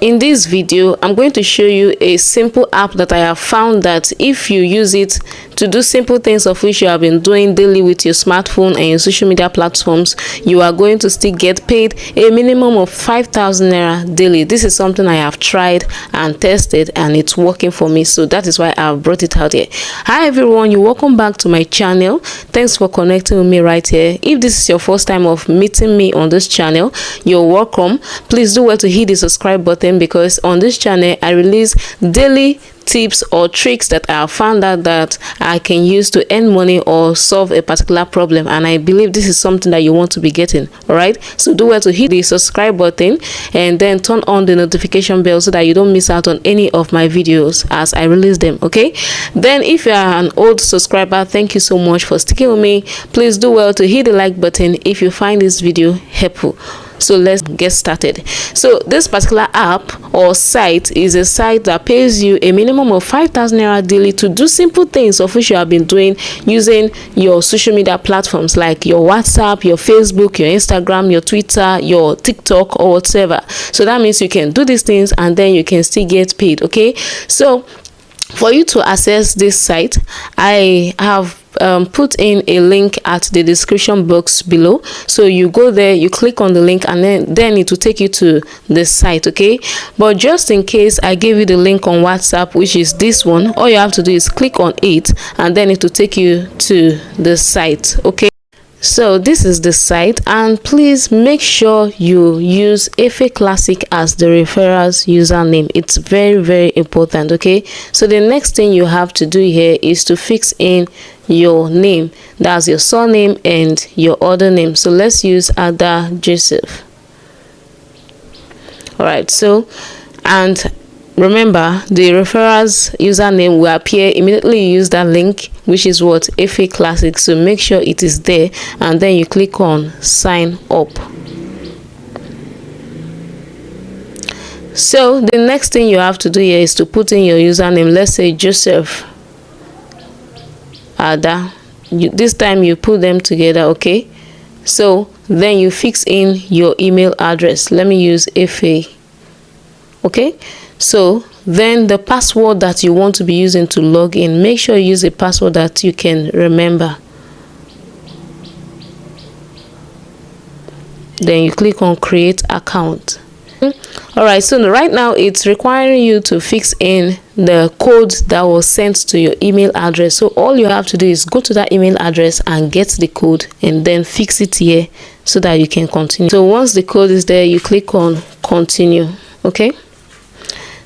In this video, I'm going to show you a simple app that I have found that if you use it to do simple things of which you have been doing daily with your smartphone and your social media platforms, you are going to still get paid a minimum of 5,000 naira daily. This is something I have tried and tested and it's working for me, so that is why I've brought it out here. Hi everyone, you're welcome back to my channel. Thanks for connecting with me right here. If this is your first time of meeting me on this channel, you're welcome. Please do well to hit the subscribe button, because on this channel I release daily tips or tricks that I have found out that I can use to earn money or solve a particular problem, and I believe this is something that you want to be getting. All right, so do well to hit the subscribe button and then turn on the notification bell so that you don't miss out on any of my videos as I release them. Okay, then if you are an old subscriber, thank you so much for sticking with me. Please do well to hit the like button if you find this video helpful. So let's get started. So this particular app or site is a site that pays you a minimum of 5,000 naira daily to do simple things of which you have been doing using your social media platforms like your WhatsApp, your Facebook, your Instagram, your Twitter, your TikTok, or whatever. So that means you can do these things and then you can still get paid. Okay, so for you to access this site, I have put in a link at the description box below. So you go there, you click on the link, and then it will take you to the site. Okay, but just in case I gave you the link on WhatsApp, which is this one, all you have to do is click on it and then it will take you to the site. Okay, so this is the site, and please make sure you use Hawkit Classic as the referral's username. It's very important. Okay, so the next thing you have to do here is to fix in your name. That's your surname and your other name. So let's use Ada Joseph. All right, so and remember, the referral's username will appear immediately you use that link, which is what Hawkit Classic. So make sure it is there and then you click on sign up. So the next thing you have to do here is to put in your username. Let's say Joseph Ada. This time you put them together. Okay, so then you fix in your email address. Let me use FA. Okay, so then the password that you want to be using to log in, make sure you use a password that you can remember. Then you click on create account. All right, so right now it's requiring you to fix in the code that was sent to your email address. So all you have to do is go to that email address and get the code and then fix it here so that you can continue. So once the code is there, you click on continue. Okay,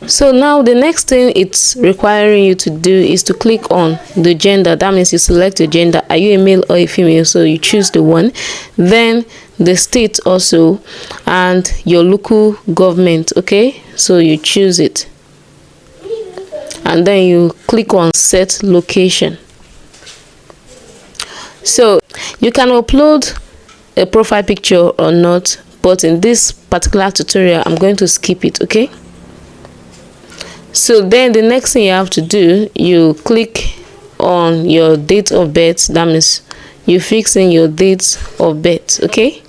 so now the next thing it's requiring you to do is to click on the gender. That means you select your gender. Are you a male or a female? So you choose the one. Then the state also, and your local government. Okay, so you choose it and then you click on set location. So you can upload a profile picture or not, but in this particular tutorial I'm going to skip it. Okay, so then the next thing you have to do, you click on your date of birth. That means you fix in your date of birth. Okay,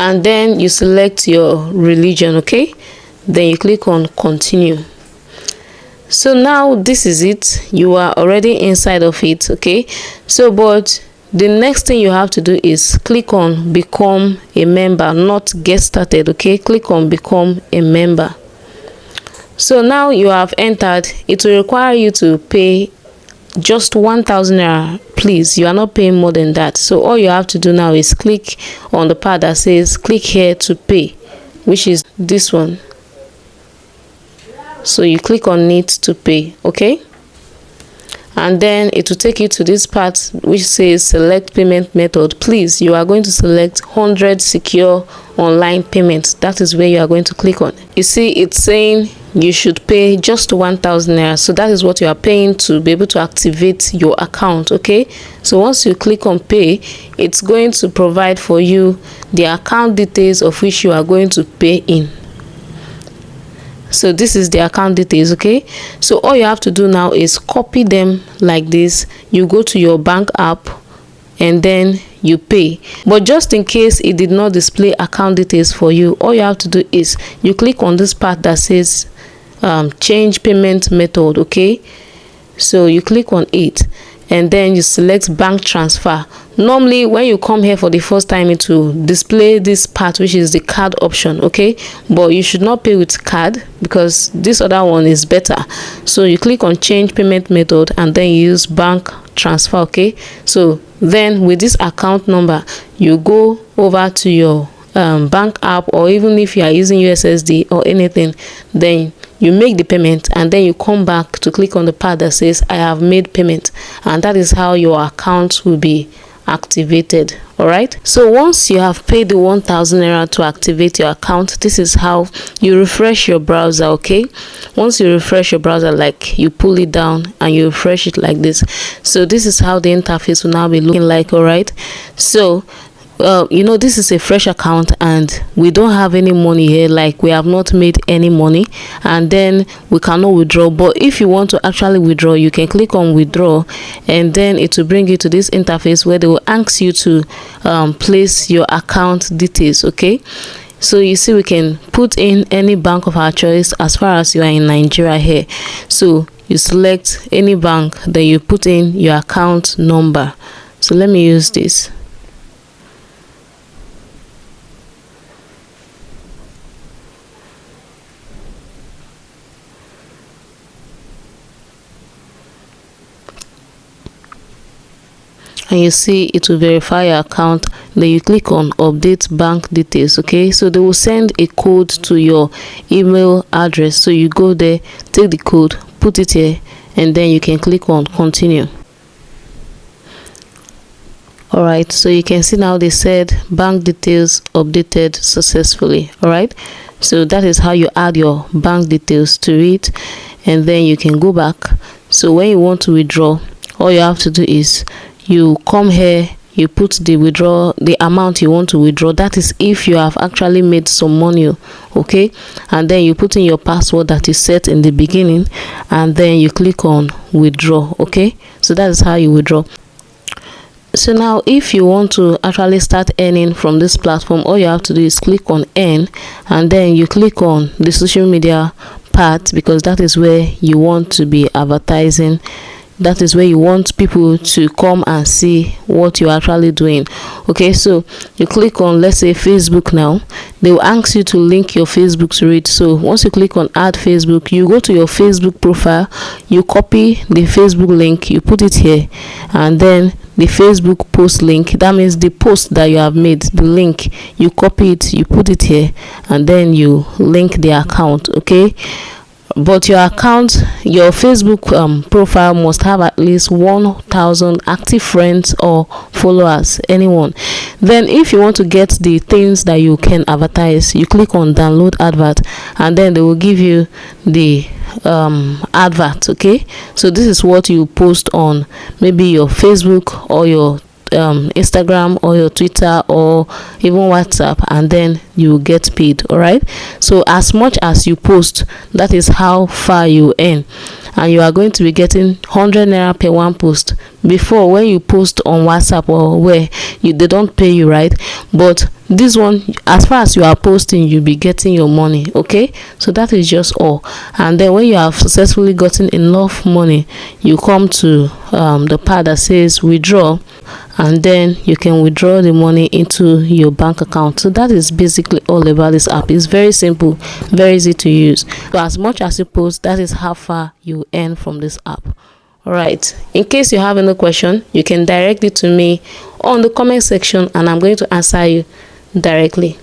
and then you select your religion. Okay, then you click on continue. So now this is it, you are already inside of it. Okay, so but the next thing you have to do is click on become a member, not get started. Okay, click on become a member. So now you have entered. It will require you to pay just 1,000 naira. Please, you are not paying more than that. So all you have to do now is click on the part that says click here to pay, which is this one. So you click on it to pay. Okay, and then it will take you to this part which says select payment method. Please, you are going to select 100 secure online payments. That is where you are going to click on. You see it's saying you should pay just 1,000 naira. So that is what you are paying to be able to activate your account. Okay, so once you click on pay, it's going to provide for you the account details of which you are going to pay in. So this is the account details. Okay, so all you have to do now is copy them like this. You go to your bank app and then you pay. But just in case it did not display account details for you, all you have to do is you click on this part that says change payment method. Okay, so you click on it and then you select bank transfer. Normally when you come here for the first time, it will display this part, which is the card option. Okay, but you should not pay with card because this other one is better. So you click on change payment method and then you use bank transfer. Okay, so then with this account number, you go over to your bank app, or even if you are using USSD or anything, then you make the payment and then you come back to click on the part that says I have made payment, and that is how your account will be activated. All right, so once you have paid the 1,000 naira to activate your account, this is how you refresh your browser. Okay, once you refresh your browser, like you pull it down and you refresh it like this, so this is how the interface will now be looking like. All right, so this is a fresh account and we don't have any money here, like we have not made any money, and then we cannot withdraw. But if you want to actually withdraw, you can click on withdraw and then it will bring you to this interface where they will ask you to place your account details. Okay, so you see we can put in any bank of our choice as far as you are in Nigeria here. So you select any bank, then you put in your account number. So let me use this. And you see it will verify your account. Then you click on update bank details. Okay, so they will send a code to your email address, so you go there, take the code, put it here, and then you can click on continue. All right, so you can see now they said bank details updated successfully. All right, so that is how you add your bank details to it, and then you can go back. So when you want to withdraw, all you have to do is you come here, you put the amount you want to withdraw. That is if you have actually made some money. Okay, and then you put in your password that is set in the beginning, and then you click on withdraw. Okay, so that is how you withdraw. So now if you want to actually start earning from this platform, all you have to do is click on earn, and then you click on the social media part, because that is where you want to be advertising. That is where you want people to come and see what you're actually doing. Okay, so you click on, let's say, Facebook. Now they will ask you to link your Facebook to it. So once you click on add Facebook, you go to your Facebook profile, you copy the Facebook link, you put it here, and then the Facebook post link, that means the post that you have made, the link, you copy it, you put it here, and then you link the account. Okay, but your account, your Facebook profile must have at least 1,000 active friends or followers, anyone. Then if you want to get the things that you can advertise, you click on download advert, and then they will give you the advert. Okay, so this is what you post on maybe your Facebook or your Instagram or your Twitter or even WhatsApp, and then you will get paid. All right, so as much as you post, that is how far you earn, and you are going to be getting 100 naira per one post. Before, when you post on WhatsApp or where they don't pay you, right? But this one, as far as you are posting, you'll be getting your money. Okay, so that is just all. And then when you have successfully gotten enough money, you come to the part that says withdraw, and then you can withdraw the money into your bank account. So that is basically all about this app. It's very simple, very easy to use. So as much as you post, that is how far you earn from this app. All right, in case you have any question, you can direct it to me on the comment section, and I'm going to answer you directly.